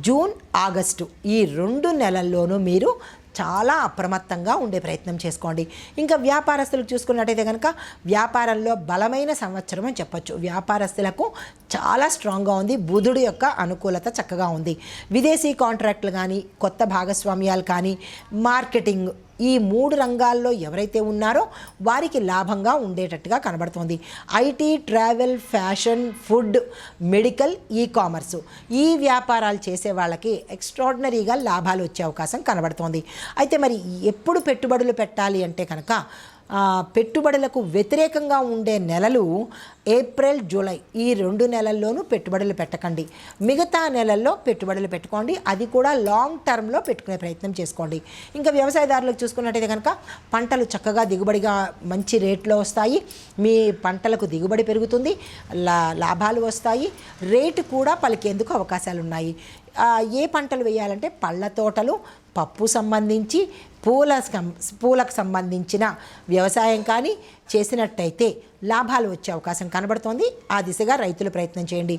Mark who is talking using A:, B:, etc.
A: June, August ఈ 2 నెలల్లోనూ మీరు చాలా అప్రమత్తంగా ఉండే ప్రయత్నం చేసుకోండి. ఇంకా వ్యాపారస్తులకు చూసుకున్నట్టయితే కనుక వ్యాపారంలో బలమైన సంవత్సరం అని చెప్పొచ్చు. వ్యాపారస్తులకు చాలా స్ట్రాంగ్గా ఉంది. బుధుడు యొక్క అనుకూలత చక్కగా ఉంది. విదేశీ కాంట్రాక్టులు కానీ, కొత్త భాగస్వామ్యాలు కానీ, మార్కెటింగ్, ఈ 3 రంగాల్లో ఎవరైతే ఉన్నారో వారికి లాభంగా ఉండేటట్టుగా కనబడుతోంది. IT, travel, fashion, food, medical, ఈ కామర్సు ఈ వ్యాపారాలు చేసే వాళ్ళకి ఎక్స్ట్రాడినరీగా లాభాలు వచ్చే అవకాశం కనబడుతోంది. అయితే మరి ఎప్పుడు పెట్టుబడులు పెట్టాలి అంటే కనుక పెట్టుబడులకు వ్యతిరేకంగా ఉండే నెలలు ఏప్రిల్, జూలై ఈ 2 నెలల్లోనూ పెట్టుబడులు పెట్టకండి. మిగతా నెలల్లో పెట్టుబడులు పెట్టుకోండి. అది కూడా లాంగ్ టర్మ్లో పెట్టుకునే ప్రయత్నం చేసుకోండి. ఇంకా వ్యవసాయదారులకు చూసుకున్నట్టయితే కనుక పంటలు చక్కగా దిగుబడిగా మంచి రేట్లో వస్తాయి. మీ పంటలకు దిగుబడి పెరుగుతుంది, లాభాలు వస్తాయి, రేటు కూడా పలికేందుకు అవకాశాలు ఉన్నాయి. ఏ పంటలు వేయాలంటే పళ్ళ తోటలు, పప్పు సంబంధించి, పూలకు సంబంధించిన వ్యవసాయం కానీ చేసినట్టయితే లాభాలు వచ్చే అవకాశం కనబడుతోంది. ఆ దిశగా రైతులు ప్రయత్నం చేయండి.